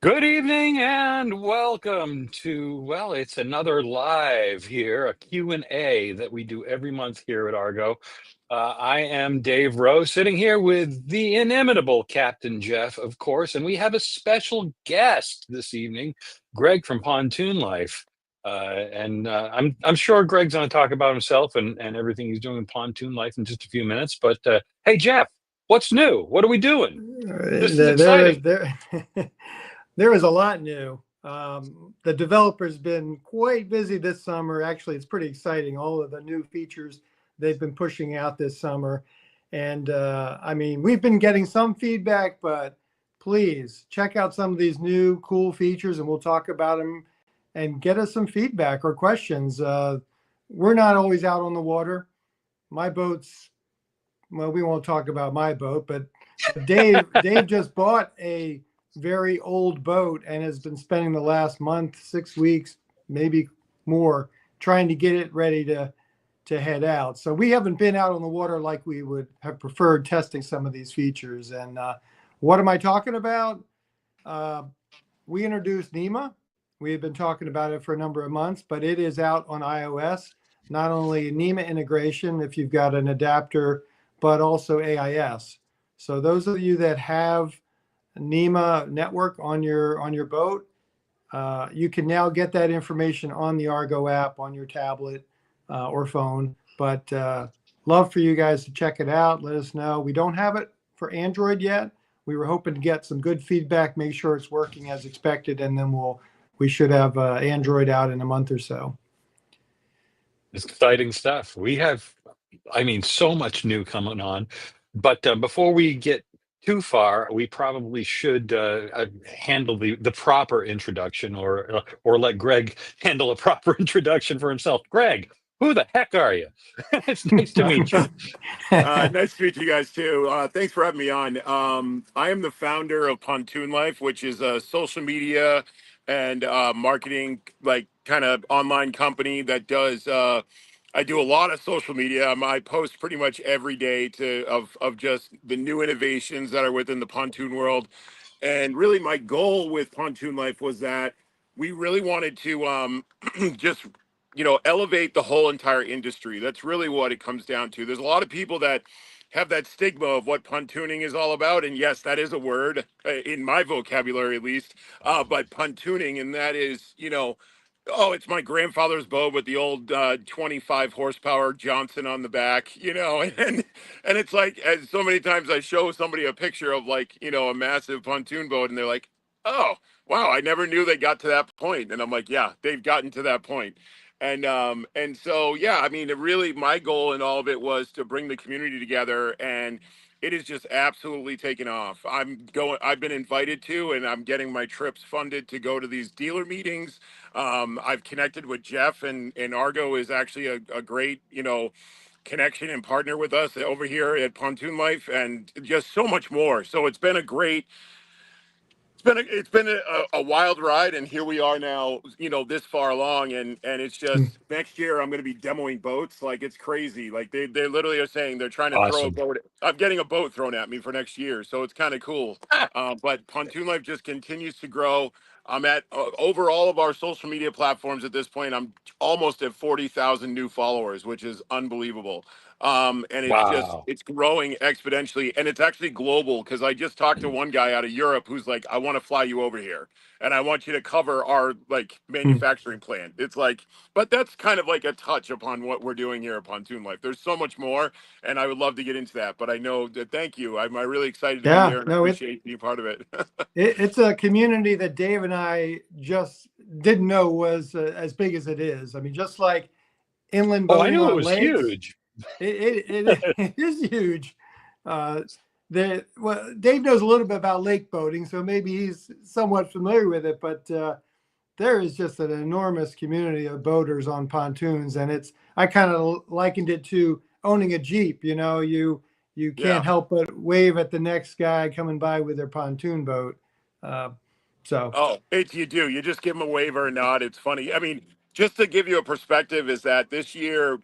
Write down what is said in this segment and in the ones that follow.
Good evening and welcome to, well, it's another live here, a Q&A that we do every month here at Argo. I am Dave Rowe, sitting here with the inimitable Captain Jeff, of course, and we have a special guest this evening, Greg from Pontoon Life. I'm sure Greg's going to talk about himself and everything he's doing in Pontoon Life in just a few minutes. But hey, Jeff, what's new? What are we doing? This is exciting. There is a lot new. The developer's been quite busy this summer. Actually, it's pretty exciting. All of the new features they've been pushing out this summer. And I mean, we've been getting some feedback, but please check out some of these new cool features and we'll talk about them and get us some feedback or questions. We're not always out on the water. My boat's, well, we won't talk about my boat, but Dave just bought a very old boat and has been spending the last month, 6 weeks, maybe more, trying to get it ready to head out. So we haven't been out on the water like we would have preferred, testing some of these features. And what am I talking about? We introduced NMEA. We have been talking about it for a number of months, but it is out on iOS. Not only NMEA integration, if you've got an adapter, but also AIS. So those of you that have NMEA network on your boat, you can now get that information on the Argo app on your tablet or phone. But love for you guys to check it out. Let us know. We don't have it for Android yet. We were hoping to get some good feedback, make sure it's working as expected, and then we should have Android out in a month or so. It's exciting stuff. We have, I mean, so much new coming on. But before we get too far, we probably should handle the proper introduction, or let Greg handle a proper introduction for himself. Greg, who the heck are you? It's nice to meet you. Nice to meet you guys too. Thanks for having me on. I am the founder of Pontoon Life, which is a social media and marketing, like kind of online company that does. I do a lot of social media. I post pretty much every day of just the new innovations that are within the pontoon world. And really, my goal with Pontoon Life was that we really wanted to just elevate the whole entire industry. That's really what it comes down to. There's a lot of people that have that stigma of what pontooning is all about. And yes, that is a word in my vocabulary, at least. But pontooning, and that is, oh, it's my grandfather's boat with the old 25 horsepower Johnson on the back, and it's like, as so many times I show somebody a picture of like, a massive pontoon boat and they're like, oh, wow, I never knew they got to that point. And I'm like, yeah, they've gotten to that point. And so, yeah, I mean, really my goal in all of it was to bring the community together, and it is just absolutely taken off. I've been invited to, and I'm getting my trips funded to go to these dealer meetings. I've connected with Jeff, and Argo is actually a great, connection and partner with us over here at Pontoon Life, and just so much more. So it's been a great, it's been a wild ride, and here we are now, this far along, and it's just next year I'm going to be demoing boats. Like, it's crazy. Like, they literally are saying they're trying to throw a Awesome. boat. I'm getting a boat thrown at me for next year, so it's kind of cool. But Pontoon Life just continues to grow. I'm at over all of our social media platforms at this point. I'm almost at 40,000 new followers, which is unbelievable. And Wow. it's growing exponentially, and it's actually global, because I just talked to one guy out of Europe who's like, I want to fly you over here and I want you to cover our like manufacturing plant. It's like, but that's kind of like a touch upon what we're doing here at Pontoon Life. There's so much more, and I would love to get into that, but I know that, thank you. I'm really excited to be Yeah, here, and I no, appreciate being part of it. it's a community that Dave and I just didn't know was as big as it is. I mean, just like inland Oh, I boating knew it on was lakes, huge. it is huge. Well, Dave knows a little bit about lake boating, so maybe he's somewhat familiar with it. But there is just an enormous community of boaters on pontoons, and I kind of likened it to owning a Jeep. You Yeah. can't help but wave at the next guy coming by with their pontoon boat. Uh, so Oh, you do. You just give them a waiver or nod. It's funny. I mean, just to give you a perspective, is that this year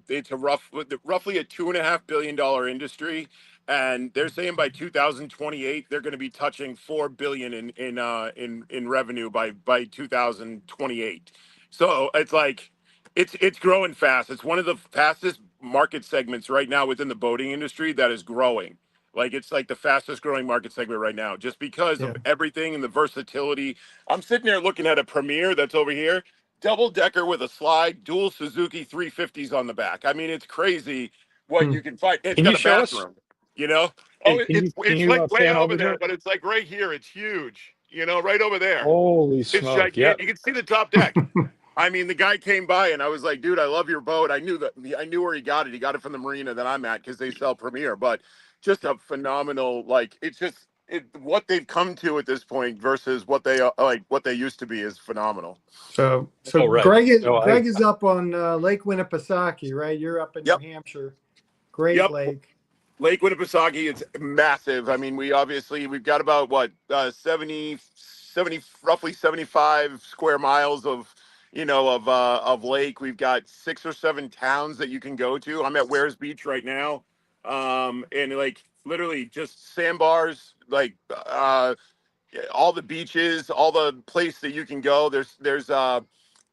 it's roughly a $2.5 billion industry, and they're saying by 2028 they're going to be touching 4 billion in revenue by 2028. So it's like it's growing fast. It's one of the fastest market segments right now within the boating industry that is growing. Like it's like the fastest growing market segment right now, just because Yeah. of everything and the versatility. I'm sitting there looking at a Premier that's over here, double decker with a slide, dual Suzuki 350s on the back. I mean, it's crazy what Hmm. you can find. It's Can you got a show us? bathroom, you know. Oh, Can you can it's you like way pan over over to there, it? but it's like right here. It's huge, you know, right over there. Holy It's smoke! gigantic. Yep. You can see the top deck. I mean, the guy came by and I was like, dude, I love your boat. I knew where he got it. He got it from the marina that I'm at because they sell Premier. But just a phenomenal, like, it's just what they've come to at this point versus what they like what they used to be is phenomenal. So Oh, right. Greg is up on Lake Winnipesaukee, right? You're up in New Yep, Hampshire. Great yep. lake. Lake Winnipesaukee, it's massive. I mean, we've got about what 70, roughly 75 square miles of of lake. We've got 6 or 7 towns that you can go to. I'm at Wares Beach right now, and like literally just sandbars, like all the beaches, all the place that you can go. There's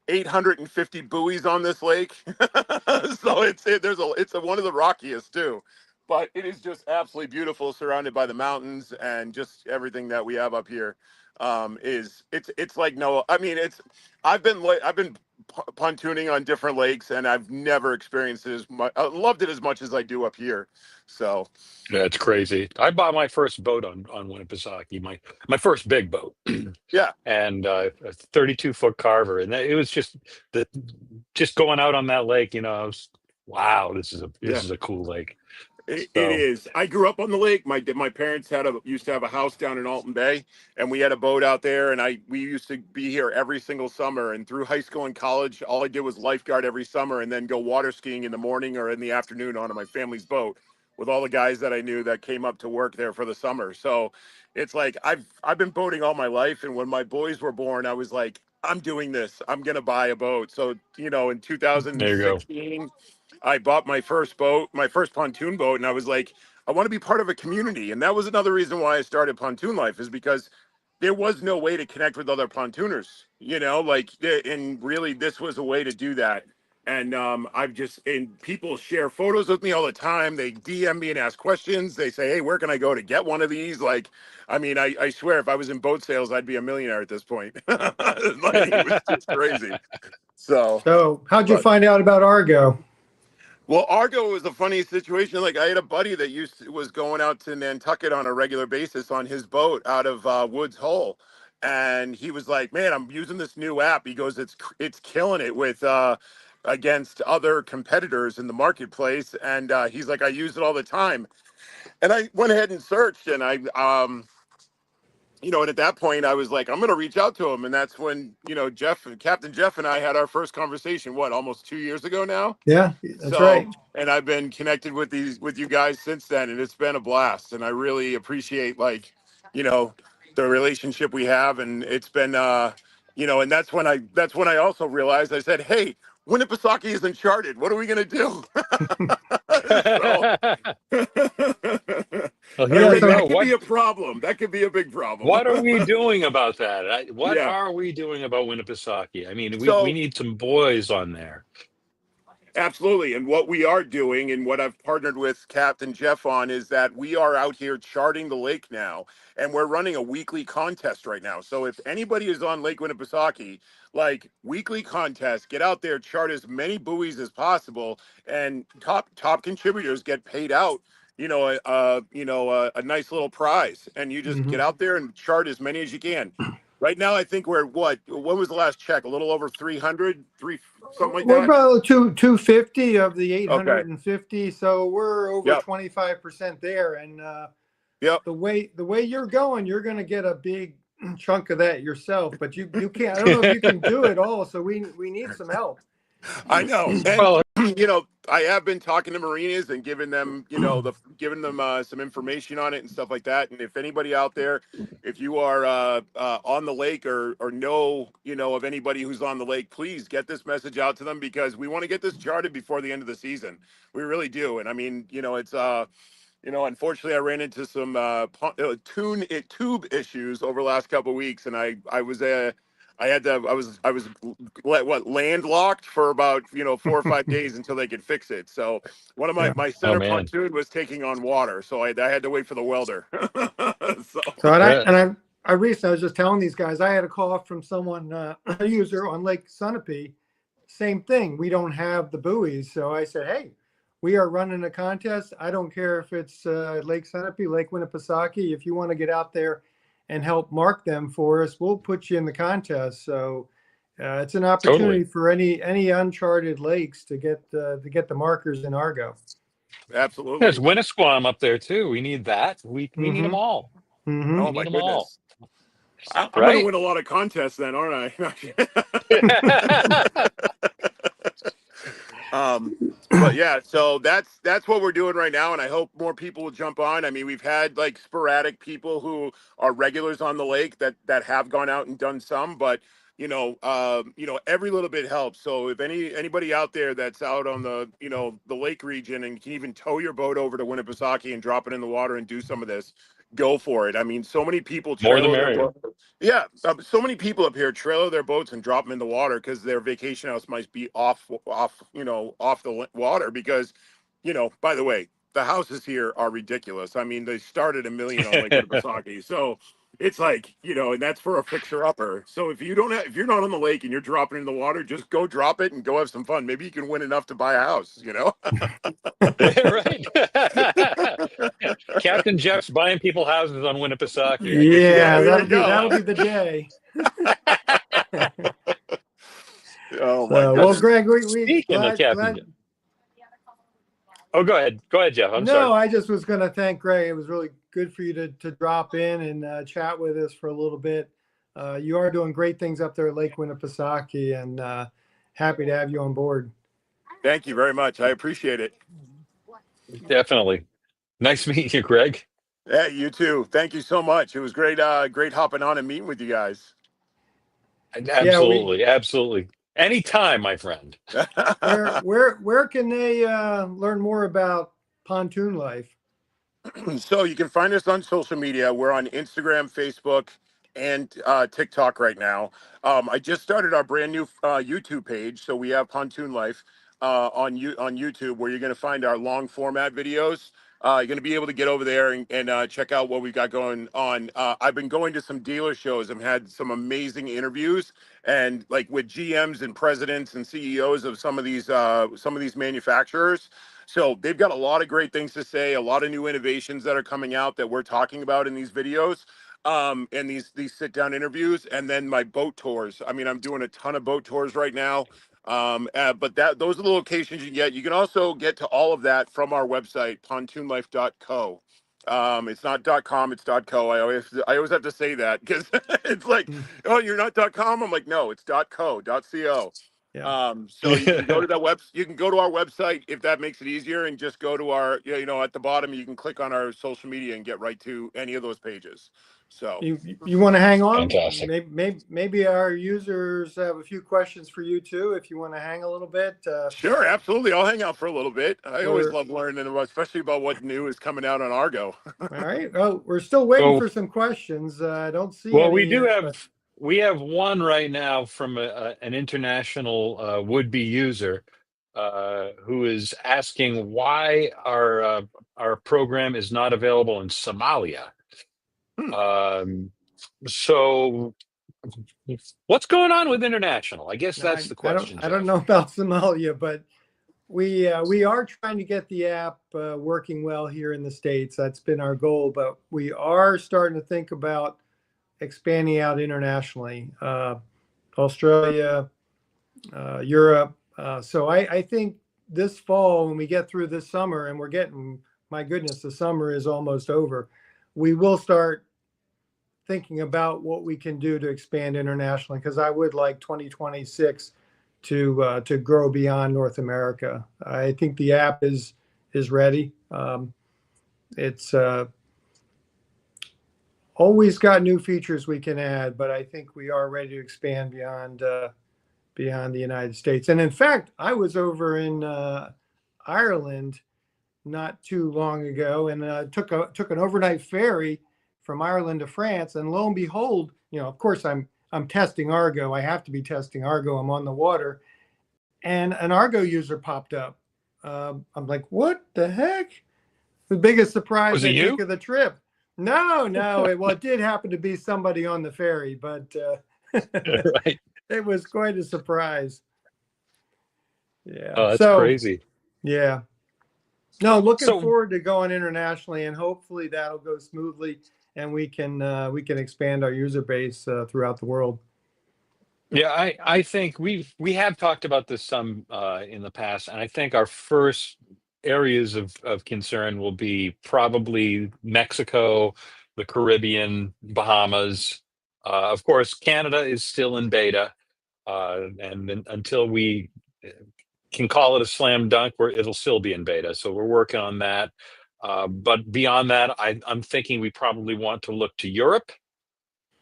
850 buoys on this lake. So it's one of the rockiest too. But it is just absolutely beautiful, surrounded by the mountains and just everything that we have up here. Is it's like no, I mean I've been pontooning on different lakes and I've never experienced it as much. I loved it as much as I do up here. So Yeah, it's crazy. I bought my first boat on Winnipesaukee, my first big boat, yeah, and a 32-foot carver, and it was the just going out on that lake. I was, wow, this yeah. is a cool lake. It So is. I grew up on the lake. My parents used to have a house down in Alton Bay, and we had a boat out there. And we used to be here every single summer. And through high school and college, all I did was lifeguard every summer, and then go water skiing in the morning or in the afternoon on my family's boat with all the guys that I knew that came up to work there for the summer. So it's like I've been boating all my life. And when my boys were born, I was like, I'm doing this. I'm gonna buy a boat. So in there you go. 2016. I bought my first boat, my first pontoon boat, and I was like, I want to be part of a community. And that was another reason why I started Pontoon Life, is because there was no way to connect with other pontooners, and really this was a way to do that. And and people share photos with me all the time. They DM me and ask questions. They say, hey, where can I go to get one of these? Like, I mean, I swear if I was in boat sales, I'd be a millionaire at this point. Like, it was just crazy. So, So how'd you but find out about Argo? well, Argo was a funny situation. Like I had a buddy that was going out to Nantucket on a regular basis on his boat out of Woods Hole, and he was like, "Man, I'm using this new app." He goes, "It's killing it with against other competitors in the marketplace." And he's like, "I use it all the time." And I went ahead and searched, and and at that point I was like, I'm going to reach out to him. And that's when, Captain Jeff and I had our first conversation, what, almost 2 years ago now. Yeah, that's So, right. and I've been connected with you guys since then, and it's been a blast. And I really appreciate you know, the relationship we have. And it's been, and that's when I also realized, I said, hey, Winnipesaukee is uncharted. What are we going to do? So, Well, I here Yeah. we said So go. that could be a problem. That could be a big problem. What are we doing about that? What Yeah. are we doing about Winnipesaukee? I mean, we So need some boys on there. absolutely. And what we are doing and what I've partnered with Captain Jeff on is that we are out here charting the lake now. And we're running a weekly contest right now. So if anybody is on Lake Winnipesaukee, like weekly contest, get out there, chart as many buoys as possible, and top contributors get paid out. A nice little prize, and you just get mhm. out there and chart as many as you can. Right now, I think we're what? When was the last check? A little over 300, something like We're that. about 250 of the Okay. 850, so we're over Yep. 25% there. And Yep. the way you're going, you're going to get a big chunk of that yourself. But you can't. I don't know if you can do it all. So we need some help. I know. And Well, I have been talking to marinas and giving them, giving them some information on it and stuff like that. And if anybody out there, if you are on the lake or know, of anybody who's on the lake, please get this message out to them, because we want to get this charted before the end of the season. We really do. And I mean, Unfortunately, I ran into some tube issues over the last couple of weeks, and I was landlocked for about 4 or 5 days until they could fix it. So one of Yeah. my Oh center man. pontoon was taking on water, so I had to wait for the welder. So So That, I recently I was just telling these guys I had a call from someone a user on Lake Sunapee. Same thing. We don't have the buoys, so I said, hey, we are running a contest. I don't care if it's Lake Sunapee, Lake Winnipesaukee. If you want to get out there and help mark them for us, we'll put you in the contest. So it's an opportunity totally. for any uncharted lakes to get the markers in Argo. There's absolutely. Winnisquam up there too. We need that. We need Mm-hmm. them all. Mm-hmm. Oh We my need them all. goodness. I'm going to Right? win a lot of contests then, aren't I? um, but yeah, so that's what we're doing right now, and I hope more people will jump on. I mean, we've had like sporadic people who are regulars on the lake that have gone out and done some, but every little bit helps. So if anybody out there that's out on the lake region and can even tow your boat over to Winnipesaukee and drop it in the water and do some of this, go for it. I mean, so many people More the trailer their merrier. boat. Yeah, so many people up here trailer their boats and drop them in the water because their vacation house might be off the water because, by the way, the houses here are ridiculous. I mean, they started $1 million on Lake Winnipesaukee, so it's like, and that's for a fixer upper. So if if you're not on the lake and you're dropping it in the water, just go drop it and go have some fun. Maybe you can win enough to buy a house. Right. Captain Jeff's buying people houses on Winnipesaukee. I can see Yeah, Yeah, that. there you that'll go. be the day. Oh my So, well, goodness. Greg, we Speaking of Captain glad. Jeff. Oh, go ahead. Go ahead, Jeff. I'm sorry. No, I just was going to thank Greg. It was really good for you to drop in and chat with us for a little bit. You are doing great things up there at Lake Winnipesaukee, and happy to have you on board. Thank you very much. I appreciate it. Definitely. Nice meeting you, Greg. Yeah, you too. Thank you so much. It was great hopping on and meeting with you guys. Yeah, Absolutely. Absolutely. Anytime, my friend. where can they learn more about Pontoon Life? So you can find us on social media. We're on Instagram, Facebook, and TikTok right now. I just started our brand new YouTube page, so we have Pontoon Life on YouTube, where you're going to find our long format videos. You're going to be able to get over there and check out what we got going on. I've been going to some dealer shows. I've had some amazing interviews, and like with GMs and presidents and CEOs of some of these manufacturers. So they've got a lot of great things to say, a lot of new innovations that are coming out that we're talking about in these videos, and these sit down interviews, and then my boat tours. I mean, I'm doing a ton of boat tours right now. But those are the locations you get. You can also get to all of that from our website, pontoonlife.co. It's not .com, it's .co. I always have to say that because it's like, oh, you're not .com. I'm like, no, it's .co. Yeah. So you can go to that you can go to our website if that makes it easier, and just go to our, at the bottom, you can click on our social media and get right to any of those pages. So You want to hang on? Fantastic. Maybe our users have a few questions for you too. If you want to hang a little bit, sure, absolutely. I'll hang out for a little bit. I always we're love learning about, especially about what new is coming out on Argo. all right. Well, we're still waiting So, for some questions. I don't see well, any yet, but we have one right now from an international would-be user who is asking why our program is not available in Somalia. Hmm. So what's going on with international? I guess that's the question, I don't Jeff. know about Somalia, but we are trying to get the app working well here in the States. That's been our goal, but we are starting to think about expanding out internationally, Australia, Europe. So I think this fall, when we get through this summer, and my goodness, the summer is almost over, we will start thinking about what we can do to expand internationally, because I would like 2026 to grow beyond North America. I think the app is ready. It's always got new features we can add, but I think we are ready to expand beyond the United States. And in fact, I was over in Ireland not too long ago, and took an overnight ferry from Ireland to France. And lo and behold, of course, I'm testing Argo. I have to be testing Argo. I'm on the water, and an Argo user popped up. I'm like, what the heck? The biggest surprise, Was it I think, you? of the trip. No, it did happen to be somebody on the ferry, but Right. it was quite a surprise. Yeah. Oh, that's So, crazy. yeah. No, looking So forward to going internationally, and hopefully that'll go smoothly, and we can expand our user base throughout the world. yeah, I think we have talked about this some in the past, and I think our first areas of concern will be probably Mexico, the Caribbean, Bahamas. Of course, Canada is still in beta, and until we can call it a slam dunk, it'll still be in beta. So we're working on that. But beyond that, I'm thinking we probably want to look to Europe,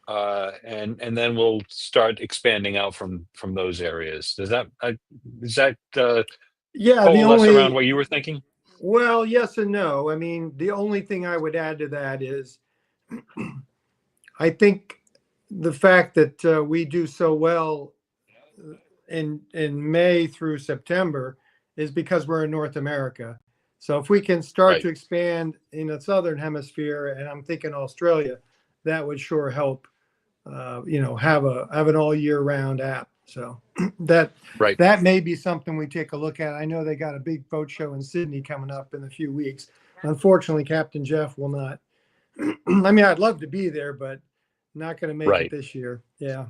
and then we'll start expanding out from those areas. Does that Yeah, coalesce around what you were thinking? well, yes and no. I mean, the only thing I would add to that is I think the fact that we do so well in May through September is because we're in North America. So if we can start Right. to expand in the southern hemisphere, and I'm thinking Australia, that would sure help. Have an all year round app. So that Right. that may be something we take a look at. I know they got a big boat show in Sydney coming up in a few weeks. Unfortunately, Captain Jeff will not. I mean, I'd love to be there, but not going to make it Right. this year. Yeah.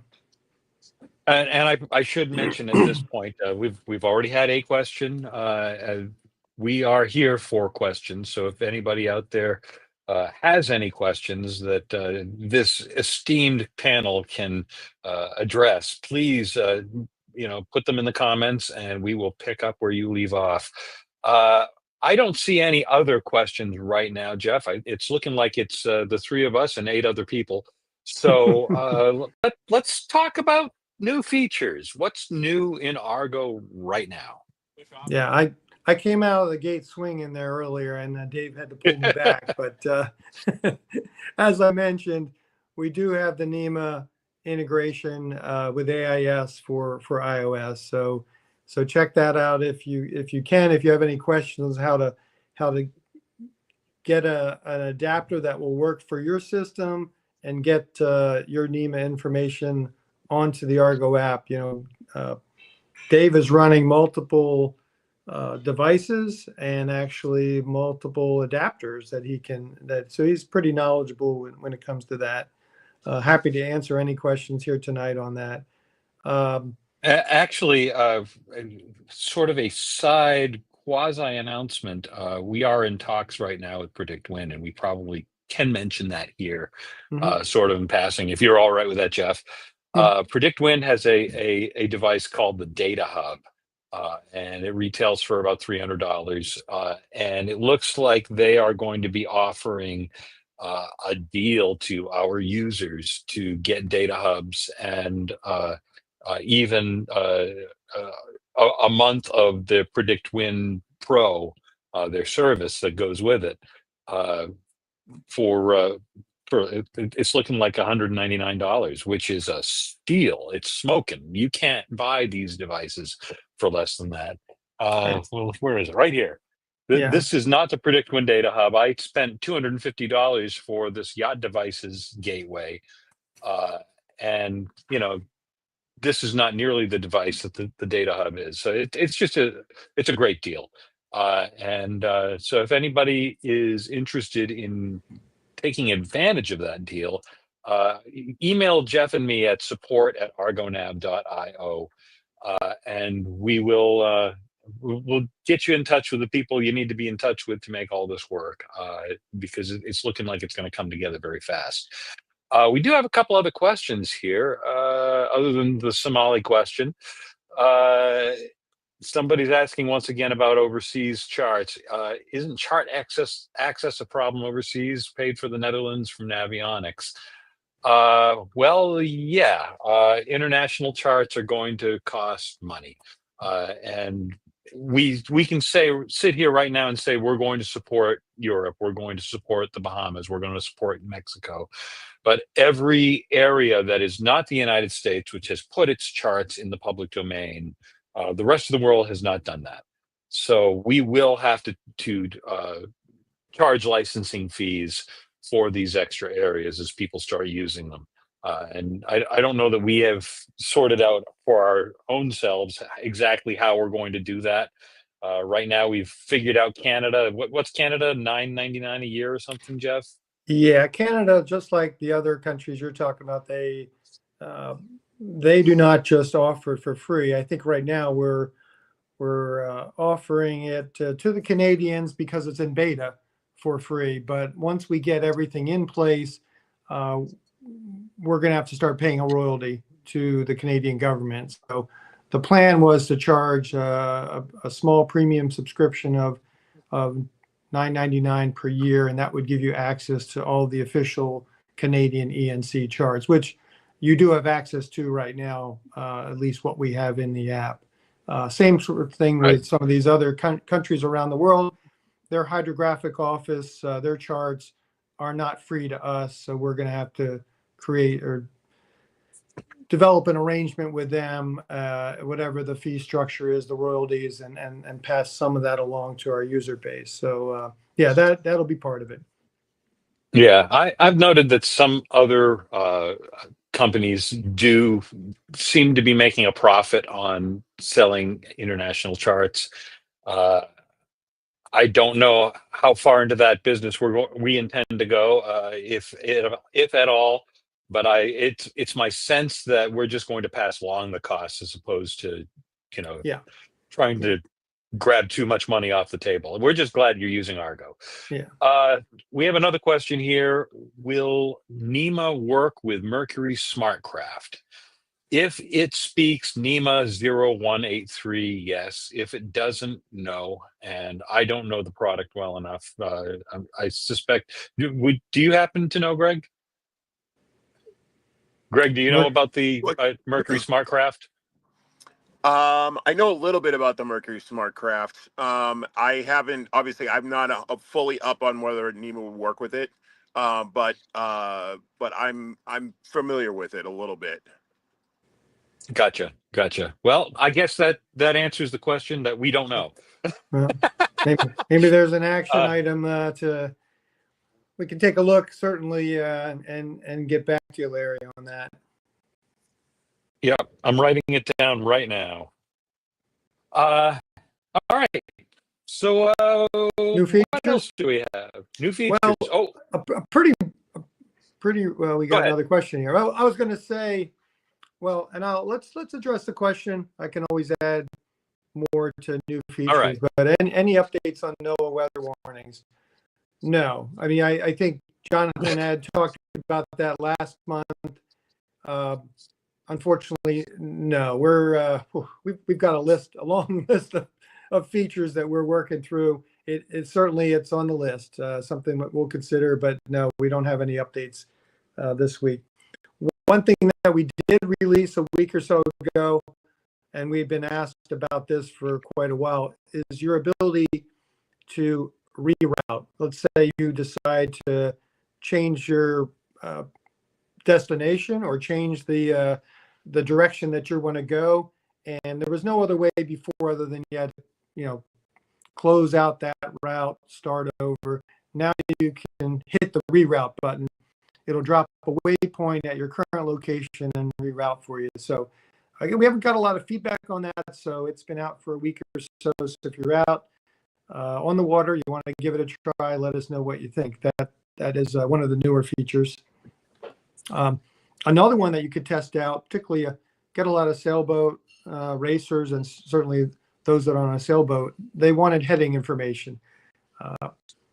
And I should mention at this point, we've already had a question. We are here for questions. So if anybody out there has any questions that this esteemed panel can address, please put them in the comments, and we will pick up where you leave off. I don't see any other questions right now, Jeff. It's looking like it's the three of us and 8 other people. So let's talk about new features. What's new in Argo right now? Yeah. I came out of the gate swinging there earlier, and Dave had to pull me back. But as I mentioned, we do have the NMEA integration with AIS for iOS. So check that out if you can. If you have any questions how to get an adapter that will work for your system and get your NMEA information onto the Argo app. Dave is running multiple devices and actually multiple adapters so he's pretty knowledgeable when it comes to that. Happy to answer any questions here tonight on that. Actually, sort of a side quasi announcement. We are in talks right now with Predict Win, and we probably can mention that here, sort of in passing, if you're all right with that, Jeff. Predict Win has a device called the Data Hub, and it retails for about $300. And it looks like they are going to be offering a deal to our users to get data hubs and even a month of the Predict Win Pro, their service that goes with it, uh, for it's looking like $199, which is a steal. It's smoking. You can't buy these devices for less than that. Well, where is it? Right here. Yeah. This is not the Predict Win Data Hub. I spent $250 for this Yacht Devices gateway, and this is not nearly the device that the Data Hub is. So it's a great deal. So if anybody is interested in taking advantage of that deal, email Jeff and me at support@argonav.io, and we'll get you in touch with the people you need to be in touch with to make all this work, because it's looking like it's going to come together very fast. We do have a couple other questions here, other than the Somali question. Somebody's asking once again about overseas charts. Isn't chart access a problem overseas, paid for the Netherlands from Navionics? Well, yeah. International charts are going to cost money, and we can sit here right now and say we're going to support Europe, we're going to support the Bahamas, we're going to support Mexico, but every area that is not the United States, which has put its charts in the public domain, the rest of the world has not done that. So we will have to charge licensing fees for these extra areas as people start using them. And I don't know that we have sorted out for our own selves exactly how we're going to do that. Right now, we've figured out Canada. What's Canada? $9.99 a year or something, Jeff? Yeah, Canada, just like the other countries you're talking about, they do not just offer it for free. I think right now we're offering it to the Canadians because it's in beta for free. But once we get everything in place, we're going to have to start paying a royalty to the Canadian government. So the plan was to charge a small premium subscription of $9.99 per year, and that would give you access to all the official Canadian ENC charts, which you do have access to right now, at least what we have in the app. Same sort of thing with some of these other countries around the world. Their hydrographic office, their charts are not free to us, so we're going to have to create or develop an arrangement with them, whatever the fee structure is, the royalties, and pass some of that along to our user base. So yeah, that'll be part of it. Yeah, I've noted that some other companies do seem to be making a profit on selling international charts. I don't know how far into that business we intend to go, if at all. But it's my sense that we're just going to pass along the costs as opposed to, Yeah. trying to grab too much money off the table. We're just glad you're using Argo. Yeah. We have another question here. Will NMEA work with Mercury Smartcraft? If it speaks NMEA 0183, yes. If it doesn't, no. And I don't know the product well enough. I suspect. Do you happen to know, Greg? Greg, do you know about the Mercury Smartcraft? I know a little bit about the Mercury Smartcraft. I haven't, obviously, I'm not fully up on whether NMEA would work with it, but I'm familiar with it a little bit. Gotcha. Well, I guess that answers the question that we don't know. Well, maybe there's an action item we can take a look, certainly, and get back to you, Larry, on that. Yeah, I'm writing it down right now. All right. So new features? What else do we have? New features. Well, pretty well. We got another question here. I was going to say, well, and let's address the question. I can always add more to new features. Right. But any updates on NOAA weather warnings? No. I mean, I think Jonathan had talked about that last month. Unfortunately, no. We've got a long list of features that we're working through. It's on the list, something that we'll consider, but no, we don't have any updates this week. One thing that we did release a week or so ago, and we've been asked about this for quite a while, is your ability to reroute. Let's say you decide to change your destination or change the direction that you want to go, and there was no other way before other than you had to, close out that route, start over. Now you can hit the reroute button. It'll drop a waypoint at your current location and reroute for you. So again, we haven't got a lot of feedback on that, so it's been out for a week or so. So if you're out on the water, you want to give it a try, let us know what you think. That is one of the newer features. Another one that you could test out, particularly get a lot of sailboat racers, and certainly those that are on a sailboat, they wanted heading information.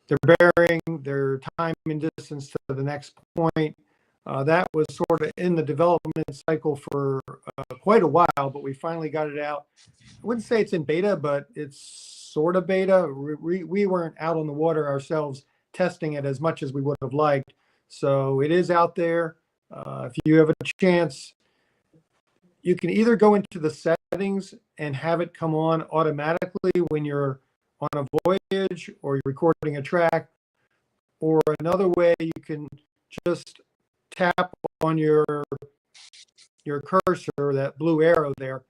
Their bearing, their time and distance to the next point. That was sort of in the development cycle for quite a while, but we finally got it out. I wouldn't say it's in beta, but it's sort of beta. We weren't out on the water ourselves testing it as much as we would have liked. So it is out there. If you have a chance, you can either go into the settings and have it come on automatically when you're on a voyage or you're recording a track. Or another way, you can just tap on your cursor, that blue arrow there,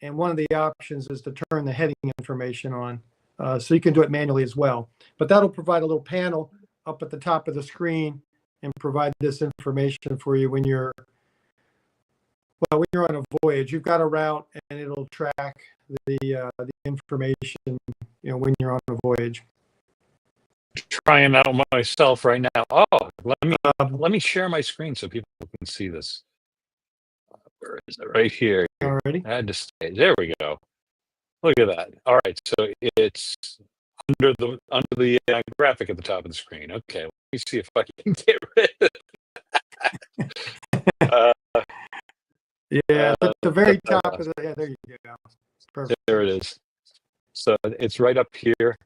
and one of the options is to turn the heading information on. So you can do it manually as well. But that'll provide a little panel up at the top of the screen and provide this information for you when you're on a voyage. You've got a route, and it'll track the information, when you're on a voyage. Trying out myself right now. Oh, let me share my screen so people can see this. Where is it? Right here. Alrighty. Add to stage. There we go. Look at that. All right, so it's under the graphic at the top of the screen. Okay, let me see if I can get rid of it. At the very top of the, there you go. Perfect. There it is. So it's right up here.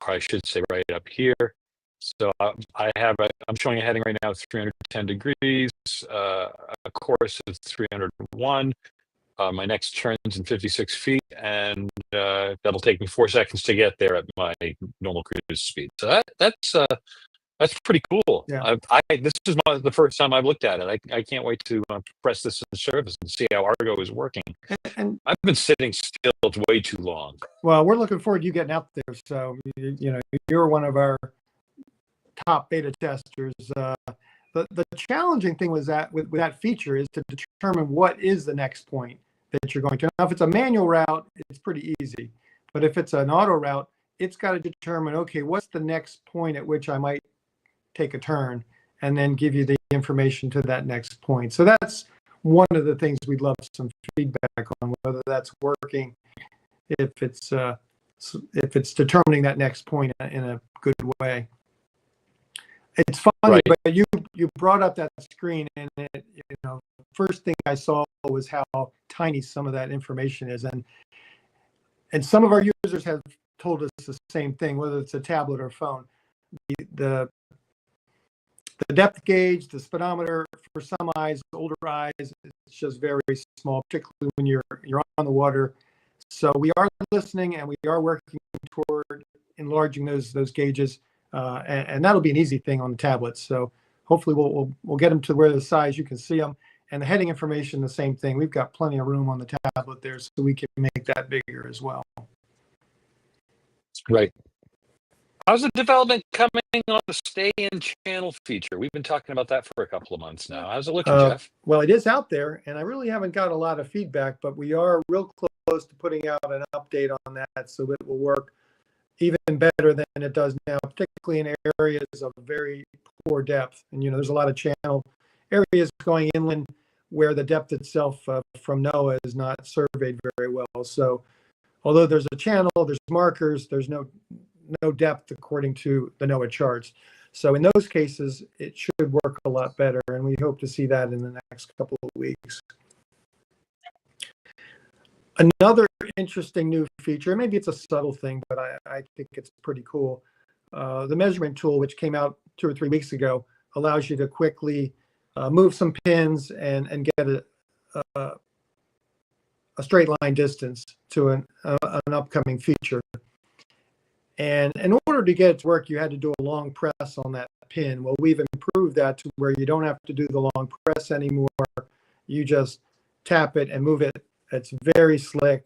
Or I should say right up here. So I'm showing a heading right now, 310 degrees. A course is 301. My next turn's in 56 feet, and that'll take me 4 seconds to get there at my normal cruise speed. So that's pretty cool. Yeah. This is the first time I've looked at it. I can't wait to press this in service and see how Argo is working. And I've been sitting still way too long. Well, we're looking forward to you getting out there. So you're one of our top beta testers. The challenging thing was that with that feature is to determine what is the next point that you're going to. Now, if it's a manual route, it's pretty easy. But if it's an auto route, it's got to determine, okay, what's the next point at which I might take a turn, and then give you the information to that next point. So that's one of the things we'd love some feedback on, whether that's working, if it's determining that next point in a good way. It's funny, right. But you brought up that screen, and first thing I saw was how tiny some of that information is, and some of our users have told us the same thing, whether it's a tablet or phone. The depth gauge, the speedometer, for some eyes, older eyes, it's just very small, particularly when you're on the water. So we are listening, and we are working toward enlarging those gauges. And that'll be an easy thing on the tablets. So hopefully we'll get them to where the size you can see them, and the heading information, the same thing. We've got plenty of room on the tablet there, so we can make that bigger as well. Right. How's the development coming on the stay in channel feature? We've been talking about that for a couple of months now. How's it looking, Jeff? Well, it is out there, and I really haven't got a lot of feedback, but we are real close to putting out an update on that, so it will work even better than it does now, particularly in areas of very poor depth. And there's a lot of channel areas going inland where the depth itself from NOAA is not surveyed very well. So although there's a channel, there's markers, there's no depth according to the NOAA charts. So in those cases, it should work a lot better, and we hope to see that in the next couple of weeks. Another interesting new feature, maybe it's a subtle thing, but I think it's pretty cool. The measurement tool, which came out 2 or 3 weeks ago, allows you to quickly move some pins and get a straight line distance to an upcoming feature. And in order to get it to work, you had to do a long press on that pin. Well, we've improved that to where you don't have to do the long press anymore. You just tap it and move it. It's very slick.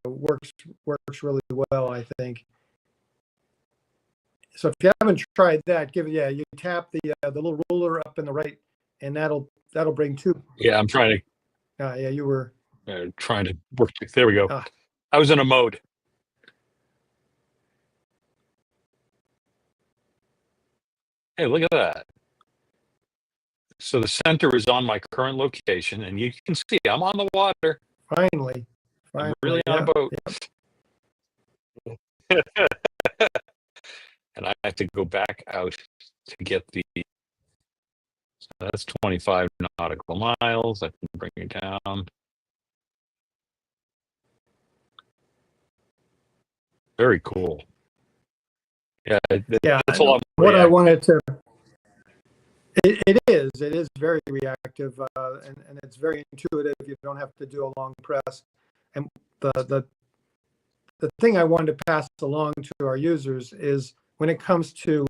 Works really well, I think. So if you haven't tried that, you tap the little ruler up in the right, and that'll bring two. Yeah, I'm trying to. Yeah, you were trying to work. There we go. I was in a mode. Hey, look at that. So the center is on my current location, and you can see I'm on the water. Finally. I'm really on a boat. Yep. And I have to go back out to get so that's 25 nautical miles. I can bring it down. Very cool. Yeah, that's a lot more. What I wanted to It is. It is very reactive, and it's very intuitive. You don't have to do a long press. And the, the the thing I wanted to pass along to our users is when it comes to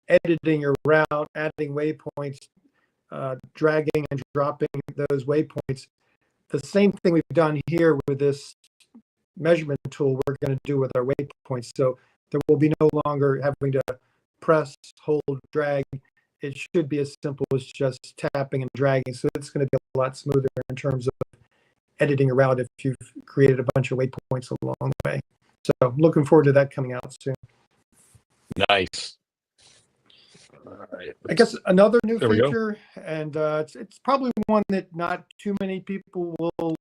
editing your route, adding waypoints, dragging and dropping those waypoints, the same thing we've done here with this measurement tool, we're going to do with our waypoints. So there will be no longer having to press, hold, drag. It should be as simple as just tapping and dragging. So it's going to be a lot smoother in terms of editing a route if you've created a bunch of waypoints along the way. So I'm looking forward to that coming out soon. Nice. All right. I guess another new There we go. feature, and it's probably one that not too many people will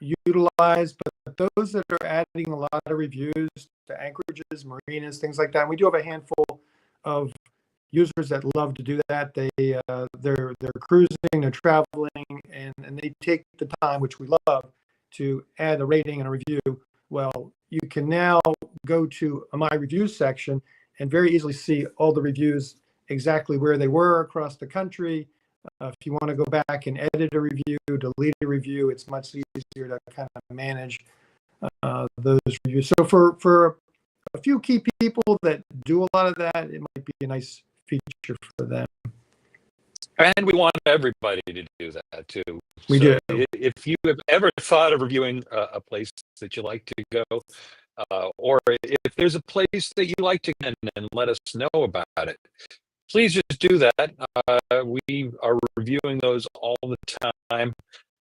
utilize, but those that are adding a lot of reviews to anchorages, marinas, things like that. And we do have a handful of users that love to do that. They're cruising, they're traveling, and they take the time, which we love, to add a rating and a review. Well, you can now go to my reviews section and very easily see all the reviews, exactly where they were across the country. If you want to go back and edit a review, delete a review, it's much easier to kind of manage those reviews. So for a few key people that do a lot of that, it might be a nice feature for them. And we want everybody to do that too. We So do. If you have ever thought of reviewing a place that you like to go, or if there's a place that you like to go and let us know about it, please just do that. We are reviewing those all the time.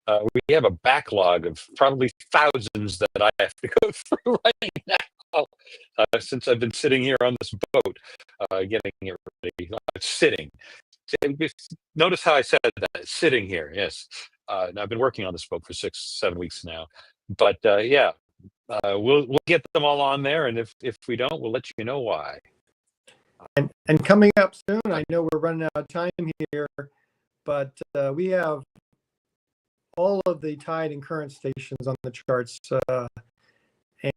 We have a backlog of probably thousands that I have to go through right now since I've been sitting here on this boat, getting it ready. Sitting. Notice how I said that, sitting here. Yes. And I've been working on this boat for 6-7 weeks now. But yeah, we'll get them all on there. And if we don't, we'll let you know why. And coming up soon, I know we're running out of time here, but we have all of the tide and current stations on the charts.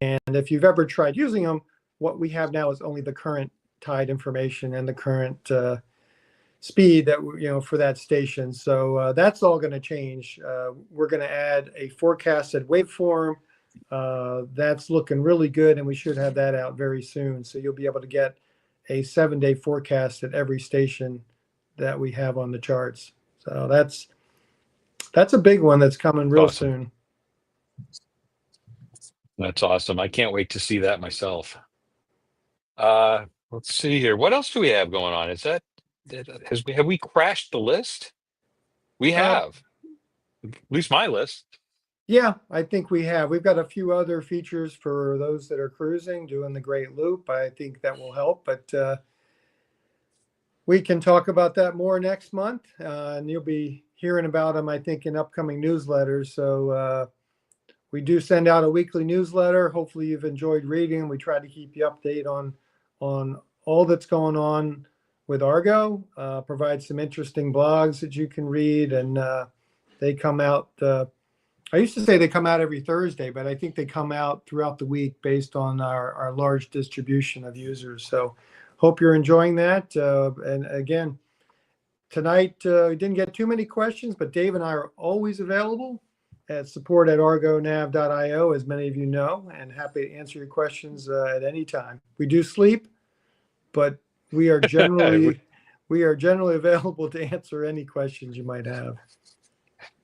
And if you've ever tried using them, what we have now is only the current tide information and the current speed that for that station. So that's all going to change. We're going to add a forecasted waveform. That's looking really good, and we should have that out very soon. So you'll be able to get a 7-day forecast at every station that we have on the charts. So that's a big one that's coming real soon. That's awesome. I can't wait to see that myself. Let's see here. What else do we have going on? Have we crashed the list? We have. At least my list. Yeah, I think we have. We've got a few other features for those that are cruising, doing the Great Loop. I think that will help, but we can talk about that more next month, and you'll be hearing about them, I think, in upcoming newsletters. So we do send out a weekly newsletter. Hopefully you've enjoyed reading. We try to keep you updated on all that's going on with Argo, provide some interesting blogs that you can read, and they come out. I used to say they come out every Thursday, but I think they come out throughout the week based on our large distribution of users. So hope you're enjoying that. And again, tonight we didn't get too many questions, but Dave and I are always available at support@argonav.io, as many of you know, and happy to answer your questions at any time. We do sleep, but we are generally available to answer any questions you might have.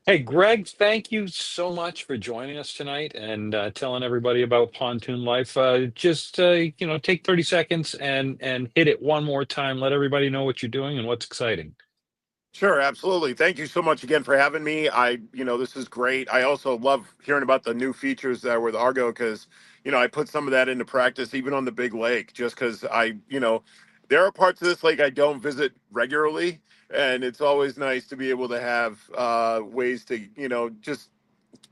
Hey, Greg, thank you so much for joining us tonight and telling everybody about Pontoon Life. Just take 30 seconds and hit it one more time. Let everybody know what you're doing and what's exciting. Sure, absolutely. Thank you so much again for having me. This is great. I also love hearing about the new features that are with Argo because, I put some of that into practice even on the big lake just because there are parts of this lake I don't visit regularly. And it's always nice to be able to have ways to, just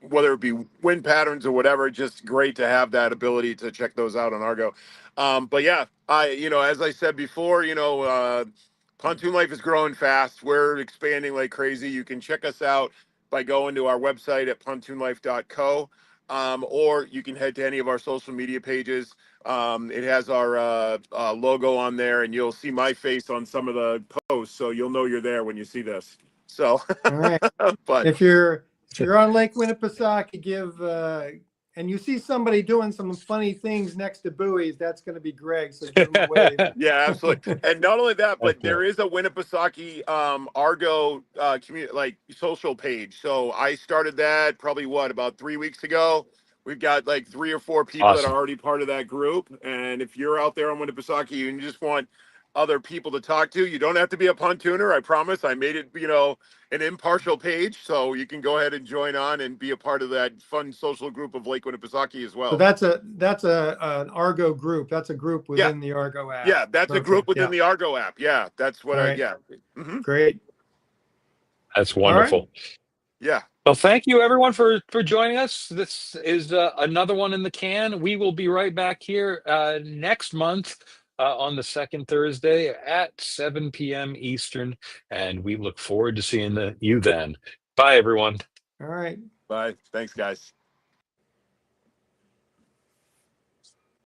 whether it be wind patterns or whatever, just great to have that ability to check those out on Argo. But yeah, as I said before, Pontoon Life is growing fast. We're expanding like crazy. You can check us out by going to our website at pontoonlife.co. or you can head to any of our social media pages. It has our logo on there, and you'll see my face on some of the posts, so you'll know you're there when you see this. So, All right. but If you're on Lake Winnipesaukee, give and you see somebody doing some funny things next to buoys, that's going to be Greg. So give him a wave. yeah, absolutely. And not only that, but Yeah. there is a Winnipesaukee Argo community, like social page. So I started that probably about 3 weeks ago. We've got like 3 or 4 people that are Awesome. already part of that group. And if you're out there on Winnipesaukee and you just want other people to talk to, you don't have to be a pontooner. I promise. I made it, an impartial page, so you can go ahead and join on and be a part of that fun social group of Lake Winnipesaukee as So well. that's an Argo group. That's a group Yeah. within the Argo app. Yeah, that's a Okay. group within Yeah. the Argo app. Yeah, that's what All I, right. yeah. Mhm. Great. That's All right. wonderful. Yeah. Well, thank you everyone for joining us. This is another one in the can. We will be right back here next month on the second Thursday at 7 p.m. Eastern, and we look forward to seeing you then. Bye, everyone. All right. Bye. Thanks, guys.